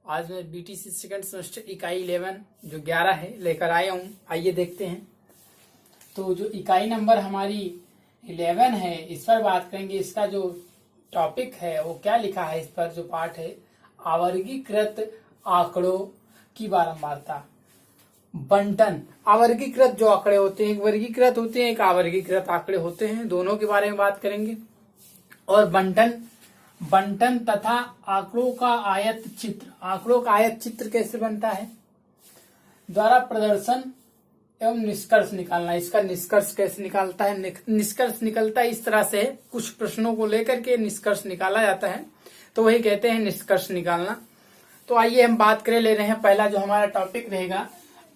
आज मैं BTC second semester इकाई 11 जो 11 है लेकर आया हूँ। आइए देखते हैं। तो जो इकाई नंबर हमारी 11 है इस पर बात करेंगे। इसका जो टॉपिक है वो क्या लिखा है, इस पर जो पाठ है अवर्गीकृत आंकड़ों की बारंबारता। बंटन, अवर्गीकृत जो आंकड़े होते हैं, एक वर्गीकृत होते हैं, एक अवर्गीकृत आंकड़े होते हैं, दोनों के बारे में बात करेंगे। और बंटन तथा आंकड़ों का आयत चित्र। आंकड़ों का आयत चित्र कैसे बनता है? द्वारा प्रदर्शन एवं निष्कर्ष निकालना। इसका निष्कर्ष कैसे निकालता है? निष्कर्ष निकलता है इस तरह से, कुछ प्रश्नों को लेकर के निष्कर्ष निकाला जाता है, तो वही कहते हैं निष्कर्ष निकालना। तो आइए हम बात कर ले रहे हैं। पहला जो हमारा टॉपिक रहेगा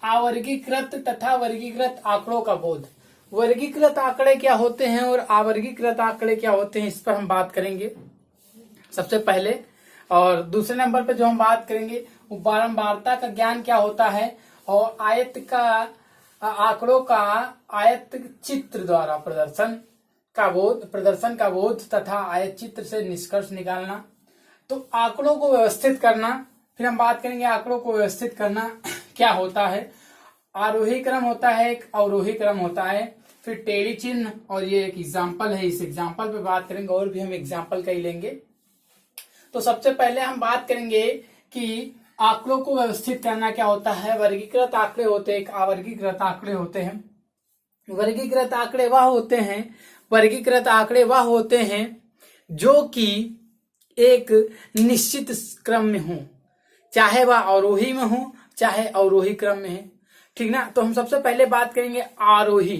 अवर्गीकृत तथा वर्गीकृत आंकड़ों का बोध। वर्गीकृत आंकड़े क्या होते हैं और अवर्गीकृत आंकड़े क्या होते हैं, इस पर हम बात करेंगे सबसे पहले। और दूसरे नंबर पर जो हम बात करेंगे वो बारंबारता का ज्ञान क्या होता है, और आयत का आंकड़ों का आयत चित्र द्वारा प्रदर्शन का बोध तथा आयत चित्र से निष्कर्ष निकालना। तो आंकड़ों को व्यवस्थित करना, फिर हम बात करेंगे आंकड़ों को व्यवस्थित करना क्या होता है। आरोही क्रम होता है, एक अवरोही क्रम होता है, फिर टेढ़ी चिन्ह, और ये एक एग्जाम्पल है। इस एग्जाम्पल पे बात करेंगे, और भी हम एग्जाम्पल का ही लेंगे। तो सबसे पहले हम बात करेंगे कि आंकड़ों को व्यवस्थित करना क्या होता है। वर्गीकृत आंकड़े होते हैं, एक अवर्गीकृत आंकड़े होते हैं। वर्गीकृत आंकड़े वह होते हैं जो कि एक निश्चित क्रम में हो, चाहे वह अवरोही में हो चाहे अवरोही क्रम में है, ठीक ना। तो हम सबसे पहले बात करेंगे आरोही।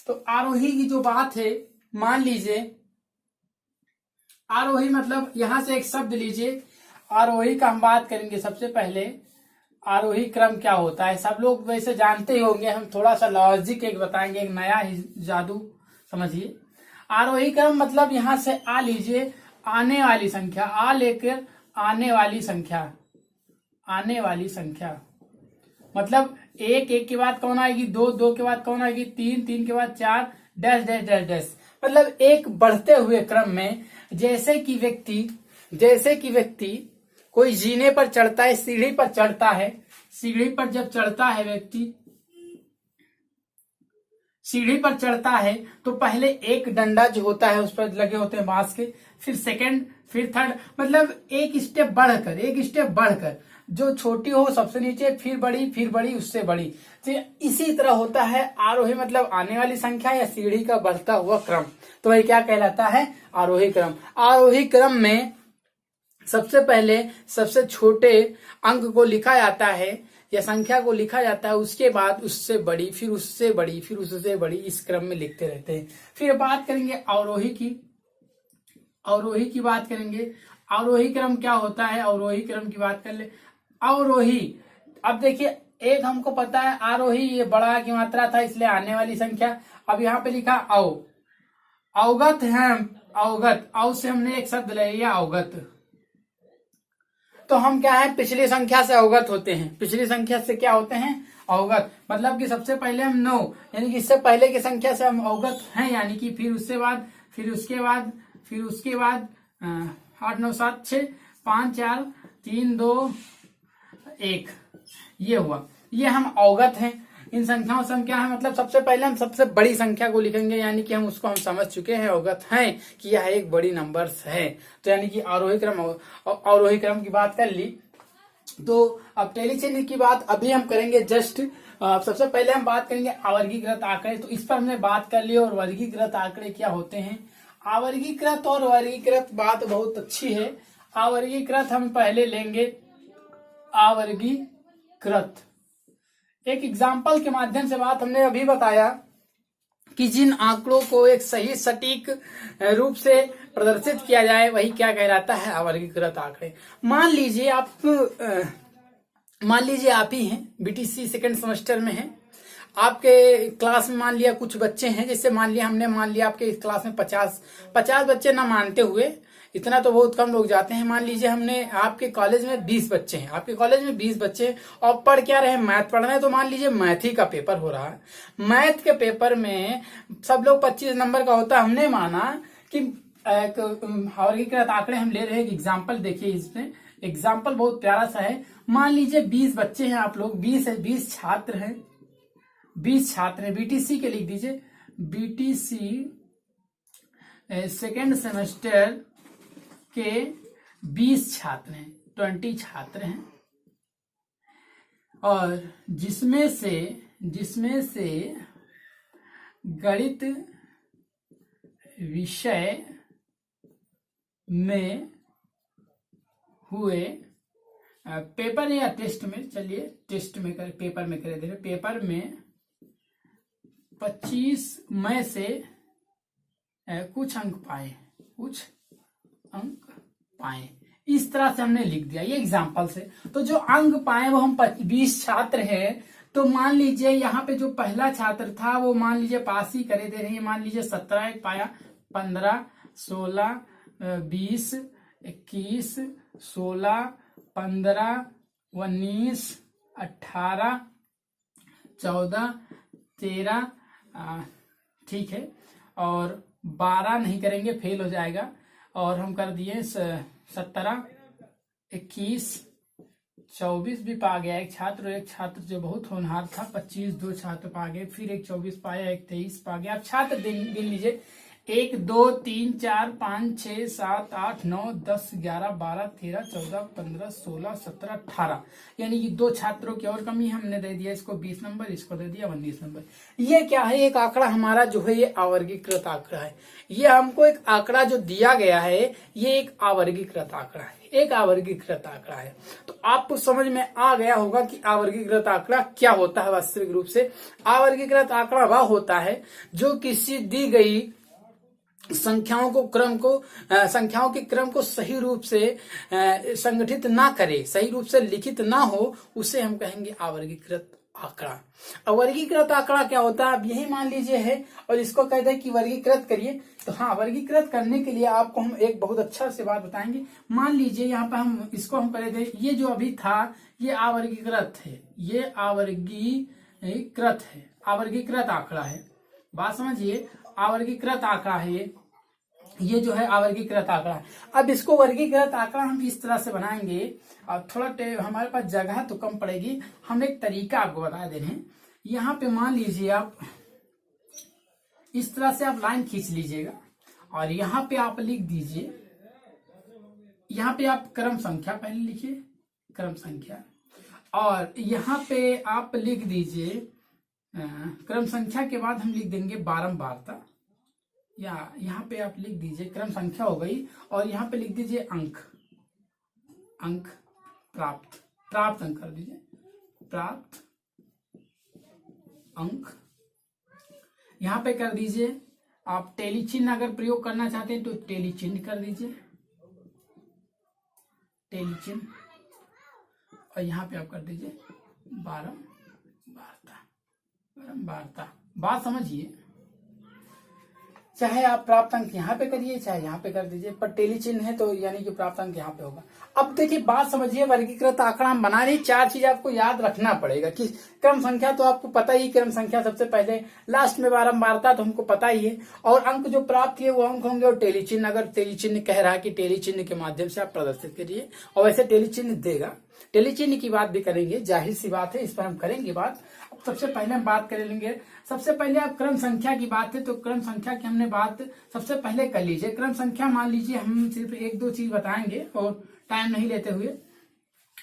तो आरोही की जो बात है, मान लीजिए आरोही मतलब यहां से एक शब्द लीजिए, आरोही का हम बात करेंगे। सबसे पहले आरोही क्रम क्या होता है, सब लोग वैसे जानते ही होंगे, हम थोड़ा सा लॉजिक एक बताएंगे, एक नया ही जादू समझिए। आरोही क्रम मतलब यहां से आ लीजिए, आने वाली संख्या, आ लेकर आने वाली संख्या मतलब एक के बाद कौन आएगी, दो के बाद कौन आएगी, तीन के बाद चार, डैश डैश डैश डैश। मतलब एक बढ़ते हुए क्रम में, जैसे कि व्यक्ति कोई जीने पर चढ़ता है, सीढ़ी पर चढ़ता है, सीढ़ी पर जब चढ़ता है व्यक्ति, सीढ़ी पर चढ़ता है तो पहले एक डंडा जो होता है उस पर लगे होते हैं बांस के, फिर सेकंड, फिर थर्ड, मतलब एक स्टेप बढ़कर जो छोटी हो सबसे नीचे, फिर बड़ी उससे बड़ी। तो इसी तरह होता है आरोही, मतलब आने वाली संख्या या सीढ़ी का बढ़ता हुआ क्रम। तो वही क्या कहलाता है, आरोही क्रम। आरोही क्रम में सबसे पहले सबसे छोटे अंक को लिखा जाता है या संख्या को लिखा जाता है, उसके बाद उससे बड़ी, फिर उससे बड़ी, फिर उससे बड़ी, इस क्रम में लिखते रहते हैं। फिर बात करेंगे अवरोही की बात करेंगे। अवरोही क्रम क्या होता है, अवरोही क्रम की बात कर ले। अवरोही, अब देखिए एक हमको पता है आरोही, ये बड़ा की मात्रा था इसलिए आने वाली संख्या। अब यहाँ पे लिखा अवगत है, अवगत, अव से हमने एक शब्द ले लिया अवगत। तो हम क्या है, पिछली संख्या से अवगत होते हैं, पिछली संख्या से क्या होते हैं, अवगत। मतलब कि सबसे पहले हम 9, यानी कि इससे पहले की संख्या से हम अवगत हैं, यानी कि फिर उसके बाद 8 9 7 6 5 4 3 2 1, ये हुआ, ये हम अवगत हैं। इन संख्याओं से हम क्या है, मतलब सबसे पहले हम सबसे बड़ी संख्या को लिखेंगे, यानी कि हम उसको हम समझ चुके हैं, अवगत हैं कि यह एक बड़ी नंबर्स है। तो यानी कि आरोही क्रम की बात कर ली। तो अब टेढ़ी चिन्ह की बात अभी हम करेंगे जस्ट। सबसे पहले हम बात करेंगे अवर्गीकृत आंकड़े। तो इस पर हमने बात कर ली, और वर्गीकृत आंकड़े क्या होते हैं। अवर्गीकृत और वर्गीकृत बात बहुत अच्छी है। अवर्गीकृत हम पहले लेंगे, अवर्गीकृत एक एग्जाम्पल के माध्यम से बात हमने अभी बताया कि जिन आंकड़ों को एक सही सटीक रूप से प्रदर्शित किया जाए वही क्या कहलाता है, अवर्गीकृत आंकड़े। मान लीजिए आप ही हैं, बीटीसी सेकंड सेमेस्टर में हैं, आपके क्लास में मान लिया कुछ बच्चे हैं, जैसे मान लिया आपके इस क्लास में 50 बच्चे ना मानते हुए, इतना तो बहुत कम लोग जाते हैं। मान लीजिए हमने आपके कॉलेज में 20 बच्चे हैं, और पढ़ क्या रहे हैं, मैथ पढ़ रहे हैं। तो मान लीजिए मैथ ही का पेपर हो रहा है, मैथ के पेपर में सब लोग 25 नंबर का होता है। हमने माना कि वर्गीकृत आंकड़े हम ले रहे हैं, एग्जाम्पल देखिए इसमें, एग्जाम्पल बहुत प्यारा सा है। मान लीजिए 20 बच्चे हैं आप लोग, 20 है, 20 छात्र हैं, 20 छात्र हैं। बीटीसी के लिख दीजिए, बीटीसी सेकेंड सेमेस्टर के 20 छात्र हैं, 20 छात्र हैं, और जिसमें से गणित विषय में हुए पेपर या टेस्ट में, चलिए टेस्ट में कर, पेपर में कर दे रहे, पेपर में 25 में से कुछ अंक पाए, इस तरह से हमने लिख दिया, ये एग्जाम्पल से। तो जो अंक पाए वो हम 20 छात्र हैं, तो मान लीजिए यहाँ पे जो पहला छात्र था वो मान लीजिए पास ही करे दे रहे हैं, मान लीजिए 17 एक पाया, 15, 16, 20, 21, 16, 15, 19, 18, 14, 13, ठीक है, और 12 नहीं करेंगे, फेल हो जाएगा, और हम कर दिए 17, 21, 24 भी पा गया एक छात्र जो बहुत होनहार था, 25 2 छात्र पा गए, फिर एक 24 पाया, एक 23 पा गया। अब छात्र गिन लीजिए, 1 2 3 4 5 6 7 8 9 10 11 12 13 14 15 16 17 18, यानी कि 2 छात्रों की और कमी, हमने दे दिया इसको 20 नंबर, इसको दे दिया 19 नंबर। ये क्या है, एक आंकड़ा हमारा जो है ये अवर्गीकृत आंकड़ा है। ये हमको एक आंकड़ा जो दिया गया है ये एक अवर्गीकृत आंकड़ा है, एक अवर्गीकृत आंकड़ा है। तो आपको समझ में आ गया होगा कि अवर्गीकृत आंकड़ा क्या होता है। वास्तविक रूप से अवर्गीकृत आंकड़ा वह होता है जो किसी दी गई संख्याओं के क्रम को सही रूप से संगठित ना करे, सही रूप से लिखित ना हो, उसे हम कहेंगे अवर्गीकृत आंकड़ा। अवर्गीकृत आंकड़ा क्या होता है, अब यही मान लीजिए है और इसको कहते हैं कि वर्गीकृत करिए। तो हाँ, वर्गीकृत करने के लिए आपको हम एक बहुत अच्छा से बात बताएंगे। मान लीजिए यहाँ पर हम इसको हम करे थे, ये जो अभी था ये अवर्गीकृत है, ये अवर्गीकृत है, अवर्गीकृत आंकड़ा है। बात समझिए, अवर्गीकृत आंकड़ा है ये जो है अवर्गीकृत आंकड़ा है। अब इसको वर्गीकृत आंकड़ा हम इस तरह से बनाएंगे, और थोड़ा हमारे पास जगह तो कम पड़ेगी, हम एक तरीका आपको बता दे रहे हैं। यहाँ पे मान लीजिए आप इस तरह से आप लाइन खींच लीजिएगा, और यहाँ पे आप लिख दीजिए, यहाँ पे आप क्रम संख्या पहले लिखिए, क्रम संख्या, और यहाँ पे आप लिख दीजिए क्रम संख्या के बाद हम लिख देंगे बारंबारता, या यहाँ पे आप लिख दीजिए क्रम संख्या हो गई, और यहाँ पे लिख दीजिए अंक प्राप्त अंक कर दीजिए, प्राप्त अंक। यहाँ पे कर दीजिए आप टेली चिन्ह अगर प्रयोग करना चाहते हैं तो टेली चिन्ह कर दीजिए, टेली चिन्ह, और यहाँ पे आप कर दीजिए बारंबारता। बात समझिए, चाहे आप प्राप्त अंक यहाँ पे करिए चाहे यहाँ पे कर दीजिए, पर टेली चिन्ह है तो यानी कि प्राप्त अंक यहाँ पे होगा। अब देखिए बात समझिए, वर्गीकृत आंकड़ा हम बना रहे, 4 चीज आपको याद रखना पड़ेगा कि क्रम संख्या तो आपको पता ही, क्रम संख्या सबसे पहले, लास्ट में बारंबारता तो हमको पता ही है, और अंक जो प्राप्त किए वो अंक होंगे, और टेली चिन्ह, अगर टेली चिन्ह कह रहा है कि टेली चिन्ह के माध्यम से आप प्रदर्शित करिए, और वैसे टेली चिन्ह देगा। टेली चिन्ह की बात भी करेंगे, जाहिर सी बात है, इस पर हम करेंगे बात। सबसे पहले हम बात कर लेंगे, सबसे पहले आप क्रम संख्या की बात है तो क्रम संख्या की हमने बात सबसे पहले कर लीजिए। क्रम संख्या मान लीजिए हम सिर्फ 1-2 चीज बताएंगे और टाइम नहीं लेते हुए।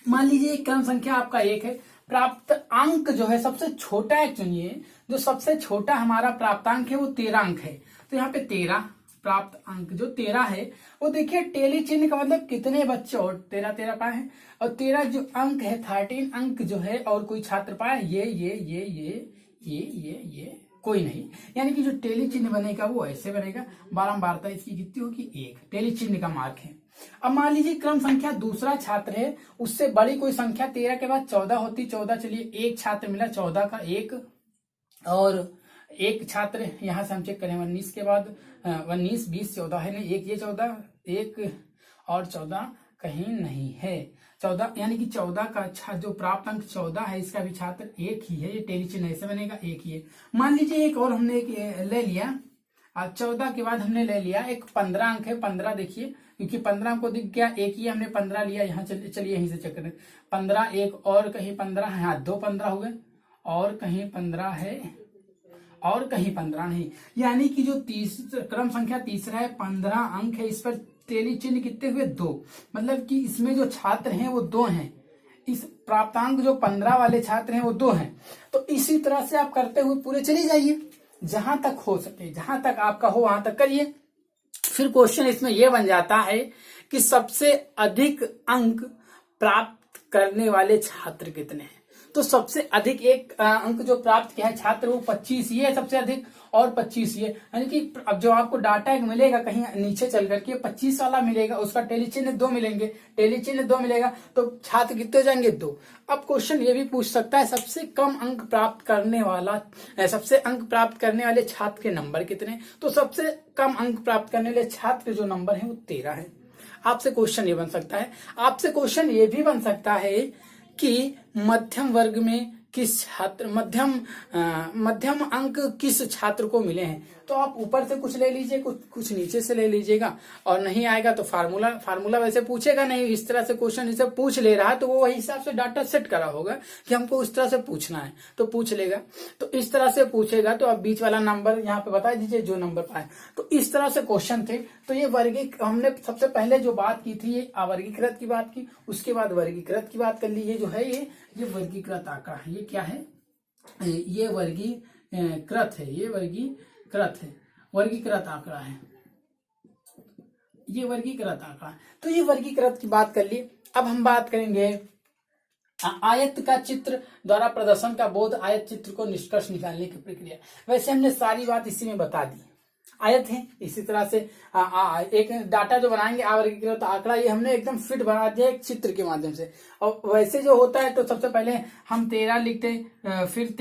मान लीजिए क्रम संख्या आपका 1 है, प्राप्त अंक जो है सबसे छोटा एक चुनिए, जो सबसे छोटा हमारा प्राप्तांक है वो 13 अंक है, तो यहाँ पे 13 प्राप्त अंक जो 13 है वो देखिए टेली चिन्ह का मतलब कितने बच्चे और 13 पाए हैं, और 13 जो अंक है 13 अंक जो है, और कोई छात्र पाए ये कोई नहीं, यानी कि जो टेली चिन्ह बनेगा वो ऐसे बनेगा। बारंबारता इसकी कितनी होगी 1, टेली चिन्ह का मार्क है। अब मान लीजिए क्रम संख्या दूसरा छात्र है, उससे बड़ी कोई संख्या 13 के बाद 14 होती, 14 चलिए एक छात्र मिला, 14 का 1, और एक छात्र यहां से हम चेक करें 19 के बाद 19 20 14 है नहीं, एक ये 14, एक और 14 कहीं नहीं है, 14 यानी कि 14 का जो प्राप्त अंक 14 है इसका भी छात्र 1 ही है, ये टेली चिन्ह ऐसे बनेगा 1 ही है। मान लीजिए एक और हमने ले लिया, 14 के बाद हमने ले लिया एक 15 अंक है, 15 देखिए क्योंकि 15 हमको दिख गया, एक ही हमने 15 लिया, यहाँ चलिए यहीं से चेक करें। 15 एक और कहीं 15 है, हाँ 2 15 हो गए, और कहीं 15 है, और कहीं 15 नहीं, यानी कि जो क्रम संख्या तीसरा है 15 अंक है, इस पर टेली चिन्ह कितने हुए 2, मतलब कि इसमें जो छात्र हैं वो 2 हैं, इस प्राप्तांक जो 15 वाले छात्र हैं वो 2 हैं। तो इसी तरह से आप करते हुए पूरे चले जाइए, जहां तक हो सके, जहां तक आपका हो वहां तक करिए। फिर क्वेश्चन इसमें यह बन जाता है कि सबसे अधिक अंक प्राप्त करने वाले छात्र कितने हैं। तो सबसे अधिक एक अंक जो प्राप्त किया है छात्र वो 25, ये है सबसे अधिक, और 25 ये, यानी कि अब जो आपको डाटा एक मिलेगा कहीं नीचे चल करके 25 वाला मिलेगा, उसका टेली चिन्ह 2 मिलेंगे, टेली चिन्ह 2 मिलेगा, तो छात्र कितने हो जाएंगे 2। अब क्वेश्चन ये भी पूछ सकता है सबसे कम अंक प्राप्त करने वाला, सबसे अंक प्राप्त करने वाले छात्र के नंबर कितने, तो सबसे कम अंक प्राप्त करने वाले छात्र के जो नंबर है वो 13 है। आपसे क्वेश्चन ये बन सकता है, आपसे क्वेश्चन ये भी बन सकता है कि मध्यम वर्ग में किस छात्र, मध्यम अंक किस छात्र को मिले हैं। तो आप ऊपर से कुछ ले लीजिए, कुछ नीचे से ले लीजिएगा, और नहीं आएगा तो फार्मूला वैसे पूछेगा नहीं, इस तरह से क्वेश्चन इसे पूछ ले रहा है तो वो वही हिसाब से डाटा सेट करा होगा कि हमको उस तरह से पूछना है तो पूछ लेगा। तो इस तरह से पूछेगा तो आप बीच वाला नंबर यहाँ पे बता दीजिए जो नंबर पाए। तो इस तरह से क्वेश्चन थे। तो ये हमने सबसे पहले जो बात की थी ये अवर्गीकृत की बात की, उसके बाद वर्गीकृत की बात कर ली। ये जो है ये वर्गीकृत आंकड़ा है, ये क्या है, ये वर्गीकृत है, ये वर्गीकृत है, वर्गीकृत आंकड़ा है, ये वर्गीकृत आंकड़ा। तो ये वर्गीकृत की बात कर ली। अब हम बात करेंगे आयत का चित्र द्वारा प्रदर्शन का बोध, आयत चित्र को निष्कर्ष निकालने की प्रक्रिया। वैसे हमने सारी बात इसी में बता दी। आयत है, इसी तरह से एक डाटा जो बनाएंगे अवर्गीकृत आंकड़ा, ये हमने एकदम फिट बना दिया एक चित्र के माध्यम से। और वैसे जो होता है तो सबसे पहले हम 13 लिखते, फिर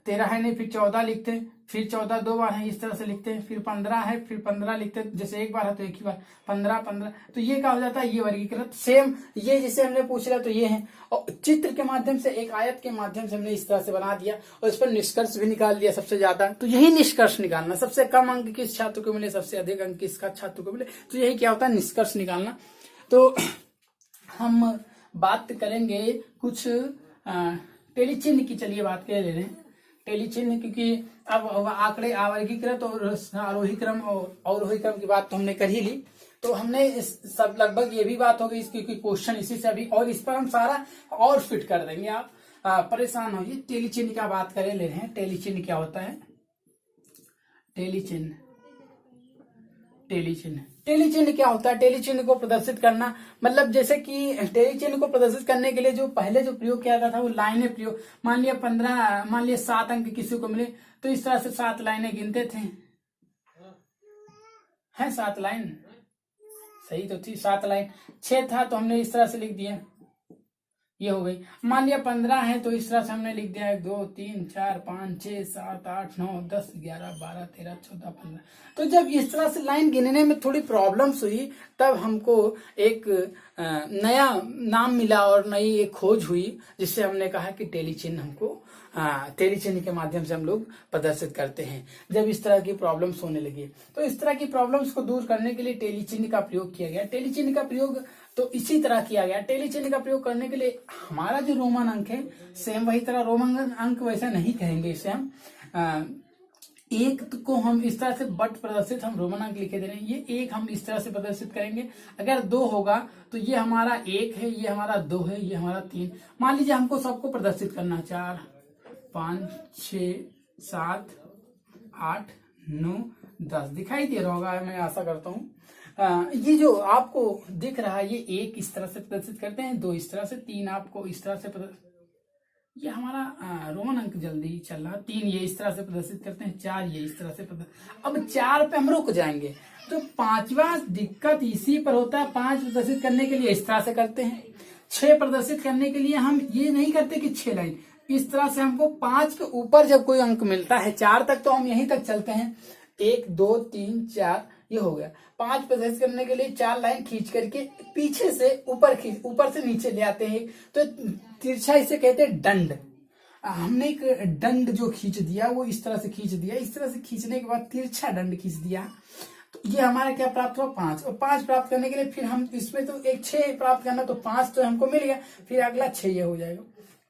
13 है नहीं, फिर 14 लिखते, फिर 14 2 बार है इस तरह से लिखते हैं, फिर 15 है, फिर 15 लिखते हैं, जैसे एक बार है तो एक ही बार 15 तो ये क्या हो जाता है, ये वर्गीकृत। सेम ये जिसे हमने पूछ लिया तो ये है, और चित्र के माध्यम से एक आयत के माध्यम से हमने इस तरह से बना दिया और इस पर निष्कर्ष भी निकाल दिया सबसे ज्यादा। तो यही निष्कर्ष निकालना, सबसे कम अंक किस छात्र को मिले, सबसे अधिक अंक किसका छात्र को मिले, तो यही क्या होता है, निष्कर्ष निकालना। तो हम बात करेंगे कुछ टेली चिन्ह की, चलिए बात कर ले रहे हैं टेली चिन्ह, क्योंकि अब आंकड़े आवर्गीकृत और आरोही क्रम और अवरोही क्रम की बात तो हमने कर ही ली। तो हमने सब लगभग ये भी बात हो गई, क्योंकि क्वेश्चन इसी से अभी, और इस पर हम सारा और फिट कर देंगे, आप परेशान होइए। टेली चिन्ह का बात करें ले रहे हैं। टेली चिन्ह क्या होता है, टेली चिन्ह, टेली चिन्ह, टेली चिन्ह क्या होता है, टेली चिन्ह को प्रदर्शित करना, मतलब जैसे कि टेली चिन्ह को प्रदर्शित करने के लिए जो पहले जो प्रयोग किया जाता था वो लाइनें प्रयोग, मान लिया 7 अंक किसी को मिले तो इस तरह से 7 लाइनें गिनते थे, है 7 लाइन, सही तो थी 7 लाइन, 6 था तो हमने इस तरह से लिख दिया, ये हो गई। मान लिया 15 है तो इस तरह से हमने लिख दिया 1 2 3 4 5 6 7 8 9 10 11 12 13 14 15। तो जब इस तरह से लाइन गिनने में थोड़ी प्रॉब्लम्स हुई तब हमको एक नया नाम मिला और नई एक खोज हुई, जिससे हमने कहा कि टेली चिन्ह हमको टेली चिन्ह के माध्यम से हम लोग प्रदर्शित करते हैं जब इस तरह की प्रॉब्लम्स होने लगी। तो इस तरह की प्रॉब्लम्स को दूर करने के लिए टेली चिन्ह का प्रयोग किया गया। टेली चिन्ह का प्रयोग तो इसी तरह किया गया। टेली चिन्ह का प्रयोग करने के लिए हमारा जो रोमन अंक है सेम वही तरह, रोमन अंक वैसा नहीं कहेंगे इसे हम, एक को हम इस तरह से बट प्रदर्शित हम रोमन अंक लिखे दे रहे हैं, ये एक हम इस तरह से प्रदर्शित करेंगे। अगर 2 होगा तो ये हमारा 1 है, ये हमारा 2 है, ये हमारा 3। मान लीजिए हमको सबको प्रदर्शित करना 4 5 6 7 8 9 10 दिखाई दे रहा होगा, मैं आशा करता हूँ। ये जो आपको दिख रहा है ये 1 इस तरह से प्रदर्शित करते हैं, 2 इस तरह से, 3 आपको इस तरह से ये हमारा रोमन अंक जल्दी चल रहा है। 3 ये इस तरह से प्रदर्शित करते हैं, 4 ये इस तरह से अब 4 पे हम रुक जाएंगे। तो 5वां दिक्कत इसी पर होता है, 5 प्रदर्शित करने के लिए इस तरह से करते हैं, 6 प्रदर्शित करने के लिए हम ये नहीं करते कि 6 लाइन, इस तरह से हमको 5 के ऊपर जब कोई अंक मिलता है, 4 तक तो हम यहीं तक चलते हैं, 1 2 3 4 ये हो गया। 5 प्रदर्शित करने के लिए 4 लाइन खींच करके पीछे से ऊपर से नीचे ले आते हैं, तो तिरछा इसे कहते हैं दंड। हमने एक दंड जो खींच दिया वो इस तरह से खींच दिया, इस तरह से खींचने के बाद तिरछा दंड खींच दिया। तो ये हमारा क्या प्राप्त हुआ 5, और 5 प्राप्त करने के लिए फिर हम इसमें तो एक 6 प्राप्त करना, तो 5 तो हमको मिल गया, फिर अगला 6 ये हो जाएगा,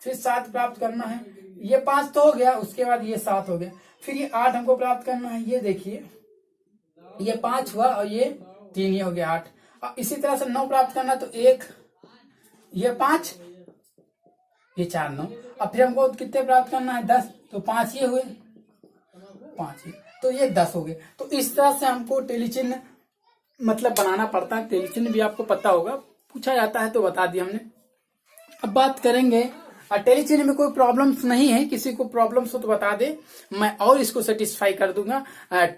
फिर 7 प्राप्त करना है, ये 5 तो हो गया, उसके बाद ये 7 हो गया, फिर ये 8 हमको प्राप्त करना है, ये देखिए ये 5 हुआ और ये 3, ये हो गया 8। और इसी तरह से 9 प्राप्त करना, तो 1 ये 5 ये 4 9, अब फिर हमको कितने प्राप्त करना है 10, तो 5 ये हुए 5 ये, तो ये 10 हो गए। तो इस तरह से हमको टेलीचिन्ह मतलब बनाना पड़ता है। टेलीचिन्ह भी आपको पता होगा, पूछा जाता है तो बता दिया हमने। अब बात करेंगे टेलीचिन्ह में कोई प्रॉब्लम्स नहीं है, किसी को प्रॉब्लम्स हो तो बता दे, मैं और इसको सेटिस्फाई कर दूंगा।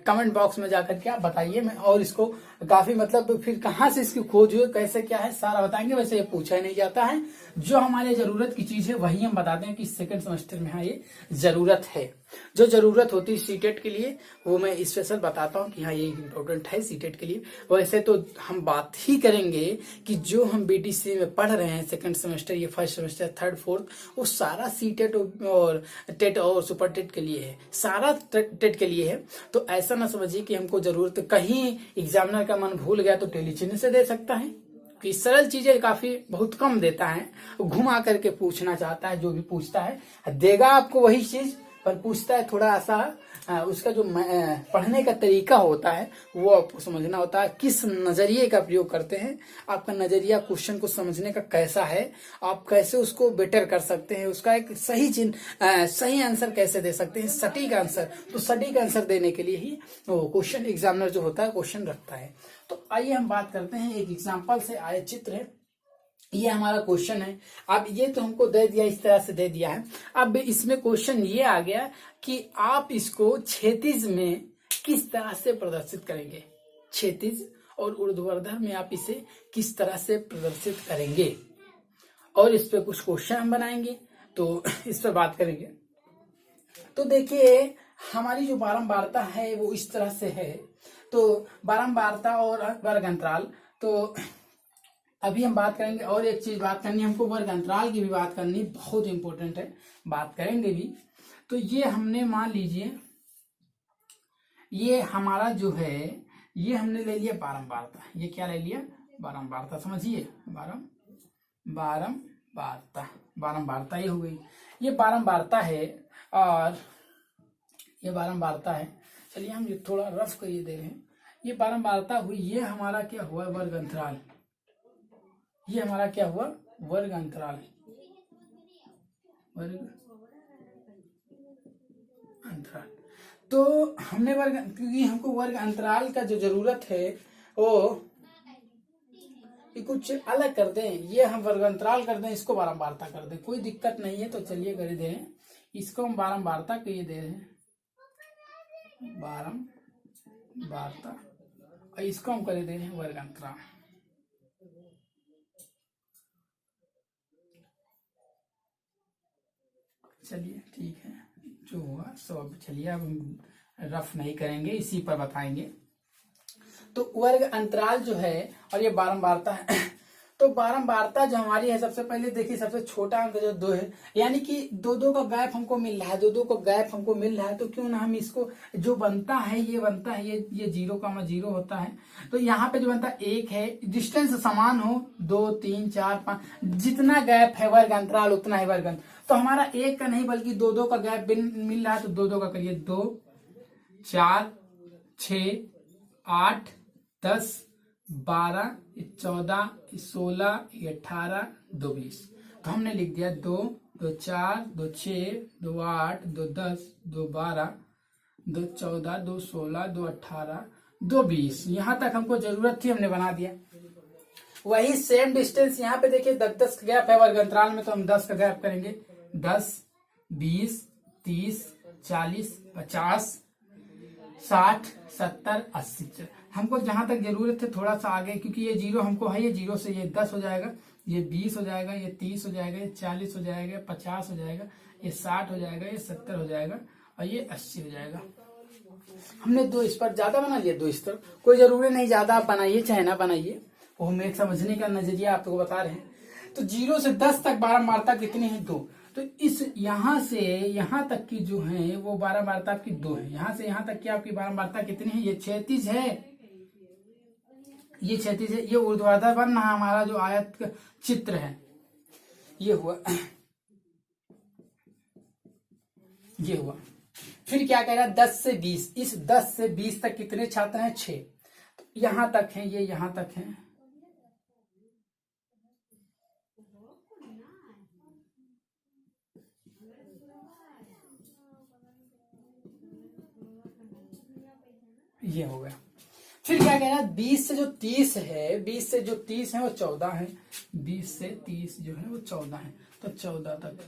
कमेंट बॉक्स में जाकर के आप बताइए, मैं और इसको काफी मतलब फिर कहाँ से इसकी खोज हुई, कैसे क्या है सारा बताएंगे। वैसे ये पूछा ही नहीं जाता है, जो हमारे जरूरत की चीज है वही हम बताते हैं कि सेकंड सेमेस्टर में हाँ ये जरूरत है। जो जरूरत होती है सीटेट के लिए वो मैं स्पेशल बताता हूँ कि हाँ ये इम्पोर्टेंट है सीटेट के लिए। वैसे तो हम बात ही करेंगे कि जो हम बीटीसी में पढ़ रहे हैं सेकंड सेमेस्टर, ये फर्स्ट सेमेस्टर, थर्ड, फोर्थ, वो सारा सीटेट और टेट और सुपर टेट के लिए है, सारा टेट के लिए है। तो ऐसा ना समझिए कि हमको जरूरत, कहीं एग्जामिनर का मन भूल गया तो टेलीचिन्ह से दे सकता है, कि सरल चीजें काफी बहुत कम देता है, घुमा करके पूछना चाहता है, जो भी पूछता है देगा आपको वही चीज, पर पूछता है थोड़ा सा उसका जो पढ़ने का तरीका होता है वो आपको समझना होता है, किस नजरिए का प्रयोग करते हैं, आपका नजरिया क्वेश्चन को समझने का कैसा है, आप कैसे उसको बेटर कर सकते हैं, उसका एक सही आंसर कैसे दे सकते हैं, सटीक आंसर। तो सटीक आंसर देने के लिए ही वो क्वेश्चन एग्जामिनर जो होता है क्वेश्चन रखता है। तो आइए हम बात करते हैं, एक एग्जाम्पल से आए चित्र है, ये हमारा क्वेश्चन है। अब ये तो हमको दे दिया, इस तरह से दे दिया है। अब इसमें क्वेश्चन ये आ गया कि आप इसको क्षैतिज में किस तरह से प्रदर्शित करेंगे, क्षैतिज और ऊर्ध्वाधर में आप इसे किस तरह से प्रदर्शित करेंगे, और इस पे कुछ क्वेश्चन हम बनाएंगे, तो इस पर बात करेंगे। तो देखिए हमारी जो बारंबारता है वो इस तरह से है, तो बारंबारता और वर्ग अंतराल, तो अभी हम बात करेंगे। और एक चीज बात करनी, हमको वर्ग अंतराल की भी बात करनी, बहुत इंपॉर्टेंट है, बात करेंगे भी। तो ये हमने मान लीजिए ये हमारा जो है ये हमने ले लिया बारंबारता, ये क्या ले लिया बारंबारता, समझिए बारंबारता ये हो गई, ये बारंबारता है और ये बारंबारता है। चलिए हम ये थोड़ा रफ करिए दे रहे हैं, ये बारंबारता हुई, ये हमारा क्या हुआ वर्ग अंतराल, ये हमारा क्या हुआ वर्ग अंतराल, तो हमने वर्ग, क्योंकि हमको वर्ग अंतराल का जो जरूरत है वो कुछ अलग कर दें, ये हम वर्ग अंतराल कर दें, इसको बारंबारता कर दें, कोई दिक्कत नहीं है। तो चलिए कर दे रहे हैं, इसको हम बारंबारता के ये दे रहे हैं बारंबारता, और इसको हम कर दे रहे हैं वर्ग अंतराल। चलिए ठीक है, जो हुआ सब, चलिए अब हम रफ नहीं करेंगे, इसी पर बताएंगे। तो वर्ग अंतराल जो है और ये बारंबारता है, तो बारंबारता जो हमारी है, सबसे पहले देखिए सबसे छोटा अंक जो 2 है, यानी कि 2 का गैप हमको मिल रहा है, 2 का गैप हमको मिल रहा है, तो क्यों ना हम इसको जो बनता है ये बनता है, ये 0,0 होता है, तो यहाँ पे जो बनता है 1 है, डिस्टेंस समान हो 2 3 4 5, जितना गैप है वर्ग अंतराल उतना ही वर्ग अंतराल। तो हमारा 1 का नहीं बल्कि 2 का गैप मिल रहा है, तो 2 का करिए 2 4 6 8 10 12 14 16 18 2 20। तो हमने लिख दिया 2 2 4 2 6 2 8 2 10 2 12 2 14 2 16 2 18 2 20, यहाँ तक हमको जरूरत थी, हमने बना दिया। वही सेम डिस्टेंस यहाँ पे देखिए 10 का गैप है वर्ग अंतराल में, तो हम 10 का गैप करेंगे, 10 20 30 40 50 60 70 80। हमको जहां तक जरूरत है थोड़ा सा आगे, क्योंकि ये 0 हमको है, ये 0 से ये 10 हो जाएगा, ये 20 हो जाएगा, ये 30 हो जाएगा, ये 40 हो जाएगा, 50 हो जाएगा, ये 60 हो जाएगा, ये 70 हो जाएगा, और ये 80 हो जाएगा। हमने 2 इस पर ज्यादा बना लिया, 2 इस तरफ, कोई जरूरी नहीं ज्यादा आप बनाइए चाहे ना बनाइए, वो हम एक समझने का नजरिया आपको बता रहे हैं। तो 0 से 10 तक बारंबारता कितनी है 2, तो इस यहाँ से यहाँ तक की जो है वो बारंबारता आपकी 2 है, यहाँ से यहाँ तक की आपकी बारंबारता कितनी है, ये क्षैतिज है, ये क्षैतिज है, ये ऊर्ध्वाधर बन रहा हमारा जो आयत का चित्र है, ये हुआ, ये हुआ। फिर क्या कह रहा है 10 से 20, इस 10 से 20 तक कितने छात्र हैं? 6। तो यहां तक हैं, ये यहां तक हैं, ये हो गया। फिर क्या कह रहा है 20 से जो 30 है, 20 से जो 30 है वो 14 है, 20 से 30 जो है वो 14 है, तो 14 तक,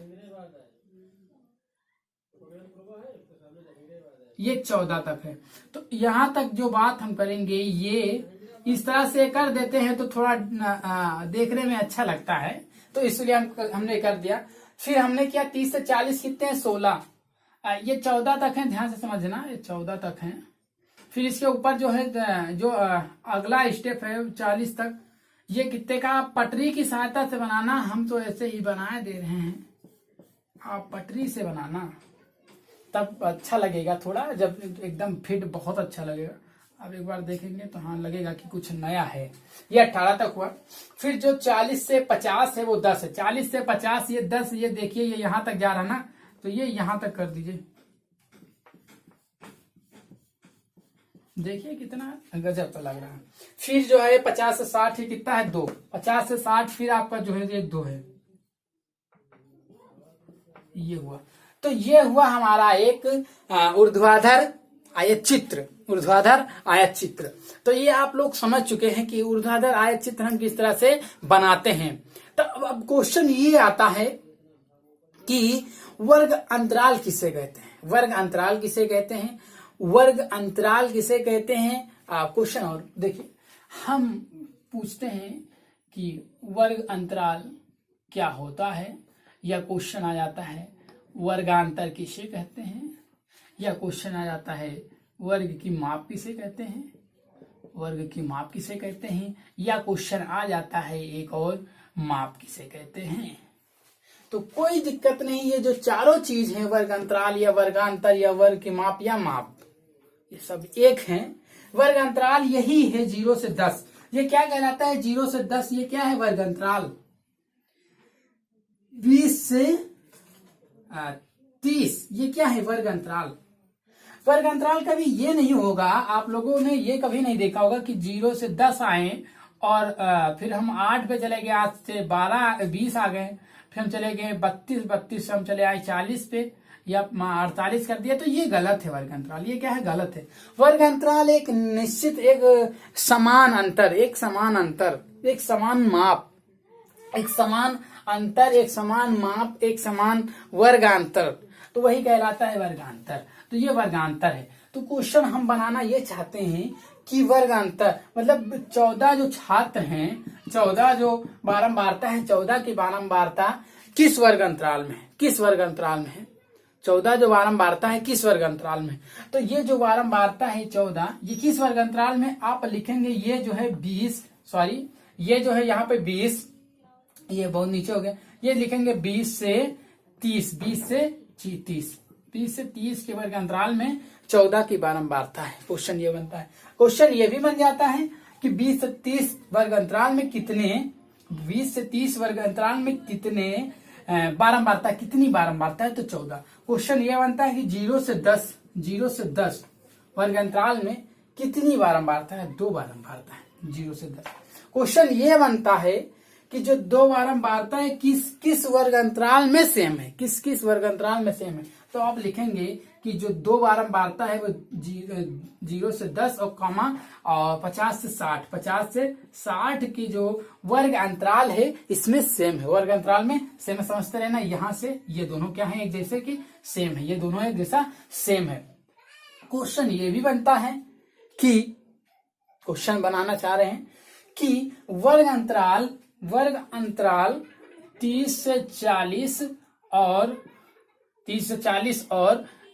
ये 14 तक है। तो यहां तक जो बात हम करेंगे ये इस तरह से कर देते हैं तो थोड़ा देखने में अच्छा लगता है, तो इसलिए हमने कर दिया। फिर हमने किया 30 से 40 कितने हैं? 16। ये 14 तक है, ध्यान से समझना, ये 14 तक है। फिर इसके ऊपर जो है जो अगला स्टेप है 40 तक, ये कितने का? पटरी की सहायता से बनाना, हम तो ऐसे ही बनाए दे रहे हैं, आप पटरी से बनाना तब अच्छा लगेगा थोड़ा, जब एकदम फिट बहुत अच्छा लगेगा। अब एक बार देखेंगे तो हाँ लगेगा कि कुछ नया है। ये 18 तक हुआ। फिर जो 40 से 50 है वो 10 है, 40 से 50 ये 10, ये देखिए ये यहां तक जा रहा ना, तो ये यहां तक कर दीजिए, देखिए कितना गजब तो लग रहा है। फिर जो है 50 से 60 ये कितना है? 2। 50 से 60 फिर आपका जो है ये 2 है, ये हुआ। तो ये हुआ हमारा एक ऊर्ध्वाधर आयत चित्र, ऊर्ध्वाधर आयत चित्र। तो ये आप लोग समझ चुके हैं कि ऊर्ध्वाधर आयत चित्र हम किस तरह से बनाते हैं। तो अब क्वेश्चन ये आता है कि वर्ग अंतराल किसे कहते हैं? वर्ग अंतराल किसे कहते हैं? वर्ग अंतराल किसे कहते हैं? क्वेश्चन और देखिए, हम पूछते हैं कि वर्ग अंतराल क्या होता है, या क्वेश्चन आ जाता है वर्गांतर किसे कहते हैं, या क्वेश्चन आ जाता है वर्ग की माप किसे कहते हैं, वर्ग की माप किसे कहते हैं, या क्वेश्चन आ जाता है एक और माप किसे कहते हैं। तो कोई दिक्कत नहीं, ये जो चारों चीज है, वर्ग अंतराल या वर्गांतर या वर्ग की माप या माप, ये सब एक हैं। वर्ग अंतराल यही है 0 से 10। ये क्या कहलाता है? 0 से 10 ये क्या है? वर्ग अंतराल। 20 से 30 ये क्या है? वर्ग अंतराल। वर्ग अंतराल कभी ये नहीं होगा, आप लोगों ने ये कभी नहीं देखा होगा कि 0 से 10 आए और फिर हम 8 पे चले गए, 8 से 12 20 आ गए, फिर हम चले गए 32 से हम चले आए 40 पे या 48 कर दिया, तो ये गलत है वर्ग अंतराल। ये क्या है? गलत है। वर्ग अंतराल एक निश्चित, एक समान अंतर, एक समान अंतर, एक समान माप, एक समान अंतर, एक समान माप, एक समान वर्गांतर, तो वही कहलाता है वर्गांतर। तो ये वर्गांतर है। तो क्वेश्चन हम बनाना ये चाहते हैं कि वर्गांतर मतलब 14 जो छात्र हैं, 14 जो बारंबारता है, 14 की बारंबारता किस वर्ग अंतराल में है? किस वर्ग अंतराल में है? 14 जो बारंबारता है किस वर्ग अंतराल में? तो ये जो बारंबारता है 14 ये किस वर्ग अंतराल में? आप लिखेंगे ये जो है 20, सॉरी ये जो है यहाँ पे 20, ये बहुत नीचे हो गया, ये लिखेंगे 20 से 30, 20 से 30, 20 से 30 के वर्ग अंतराल में 14 की बारंबारता है। क्वेश्चन ये बनता है। क्वेश्चन ये भी बन जाता है कि 20 से 30 वर्ग अंतराल में कितने, 20 से 30 वर्ग अंतराल में कितने बारंबारता, कितनी बारंबारता है? तो 14। क्वेश्चन ये बनता है कि 0 से 10 वर्ग अंतराल में कितनी बारंबारता है? 2 बारंबारता है 0 से 10। क्वेश्चन ये बनता है कि जो 2 बारंबारता है किस वर्ग अंतराल में सेम है, किस वर्ग अंतराल में सेम है? तो आप लिखेंगे कि जो 2 बारंबारता है वो 0 से 10 और कॉमा और 50 से 60, 50 से 60 की जो वर्ग अंतराल है इसमें सेम है, वर्ग अंतराल में सेम है। समझते रहना, यहाँ से ये दोनों क्या है? एक जैसे कि सेम है, ये दोनों एक जैसा सेम है। क्वेश्चन ये भी बनता है कि क्वेश्चन बनाना चाह रहे हैं कि वर्ग अंतराल 30 से 40 और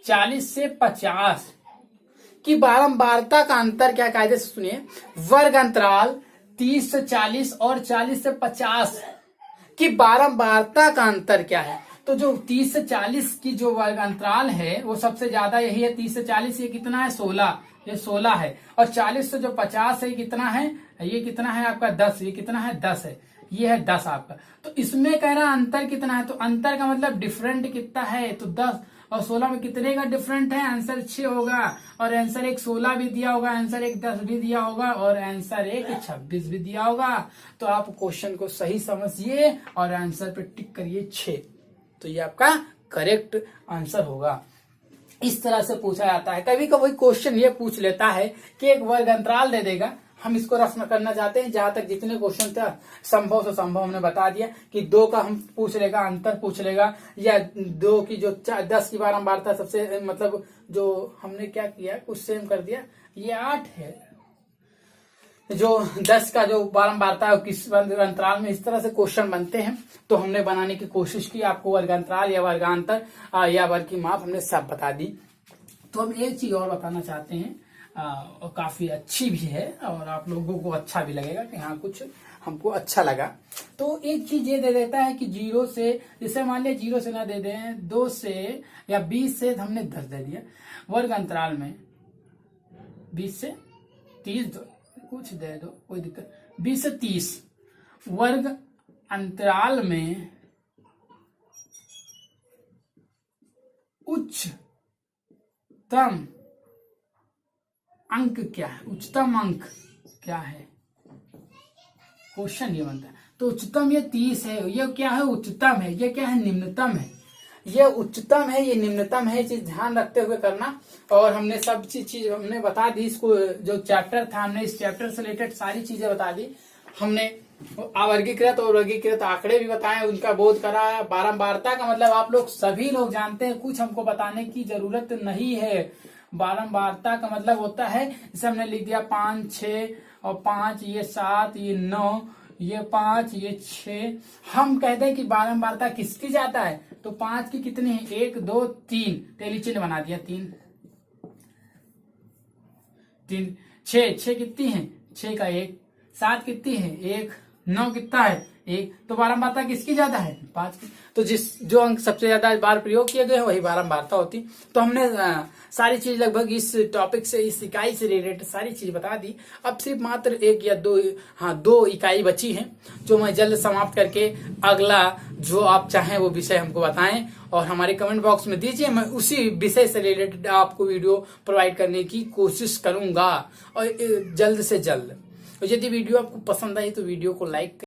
40 से 50 की बारंबारता का अंतर क्या? कायदे से सुनिए, वर्ग अंतराल 30 से 40 और 40 से 50 की बारंबारता का अंतर क्या है? तो जो 30 से 40 की जो वर्ग अंतराल है वो सबसे ज्यादा यही है, 30 से 40, ये कितना है? 16, ये 16 है, और 40 से जो 50 है कितना है, ये कितना है आपका 10, ये कितना है 10 है, ये है 10 आपका। तो इसमें कह रहा अंतर कितना है, तो अंतर का मतलब डिफरेंट कितना है, तो 10 और 16 में कितने का डिफरेंट है, आंसर 6 होगा, और आंसर एक 16 भी दिया होगा, आंसर एक 10 भी दिया होगा, और आंसर एक 26 भी दिया होगा। तो आप क्वेश्चन को सही समझिए और आंसर पे टिक करिए 6, तो ये आपका करेक्ट आंसर होगा। इस तरह से पूछा जाता है। कभी कभी क्वेश्चन ये पूछ लेता है कि एक वर्ग अंतराल दे देगा, हम इसको रफ करना चाहते हैं, जहां तक जितने क्वेश्चन था संभव से संभव हमने बता दिया कि 2 का हम पूछ लेगा, अंतर पूछ लेगा, या 2 की जो 10 की बारंबारता सबसे मतलब जो हमने क्या किया कुछ सेम कर दिया, ये 8 है, जो 10 का जो बारंबारता है किस वर्ग अंतराल में, इस तरह से क्वेश्चन बनते हैं। तो हमने बनाने की कोशिश की, आपको वर्ग अंतराल या वर्गांतर या वर्ग की माप हमने सब बता दी। तो हम एक चीज और बताना चाहते हैं, और काफी अच्छी भी है और आप लोगों को अच्छा भी लगेगा कि हाँ कुछ हमको अच्छा लगा। तो एक चीज ये दे देता है कि 0 से, जैसे मान लिया 0 से ना दे दें, 2 से या 20 से हमने 10 दे दिया, वर्ग अंतराल में 20 से 30 दो, कुछ दे दो कोई दिक्कत, 20 से 30 वर्ग अंतराल में उच्चतम अंक क्या है, उच्चतम अंक क्या है, क्वेश्चन ये बनता है। तो उच्चतम ये 30 है, ये क्या है उच्चतम है, ये क्या है निम्नतम है, ये उच्चतम है ये निम्नतम है, चीज ध्यान रखते हुए करना। और हमने सब चीज हमने बता दी, इसको जो चैप्टर था हमने इस चैप्टर से रिलेटेड सारी चीजें बता दी। हमने अवर्गीकृत और वर्गीकृत आंकड़े भी बताए, उनका बोध कराया। बारंबारता का मतलब आप लोग सभी लोग जानते हैं, कुछ हमको बताने की जरूरत नहीं है। बारंबारता का मतलब होता है, जैसे हमने लिख दिया 5 6 और 5 ये 7 ये 9 ये 5 ये 6, हम कहते हैं कि बारंबारता किसकी जाता है, तो 5 की कितनी है, 1 2 3, तेली चिन्ह बना दिया 3 3 6 कितनी है, 6 का 1, 7 कितनी है 1, 9 कितना है 1, तो बारंबारता किसकी ज्यादा है 5 की। तो जो अंक सबसे ज्यादा बार प्रयोग किए गए वही बारंबारता होती। तो हमने सारी चीज लगभग इस टॉपिक से, इस इकाई से रिलेटेड सारी चीज बता दी। अब सिर्फ मात्र 1 या 2 इकाई बची हैं, जो मैं जल्द समाप्त करके अगला जो आप चाहें वो विषय हमको बताएं और हमारे कमेंट बॉक्स में दीजिए, मैं उसी विषय से रिलेटेड आपको वीडियो प्रोवाइड करने की कोशिश करूंगा और जल्द से जल्द। और यदि वीडियो आपको पसंद आई तो वीडियो को लाइक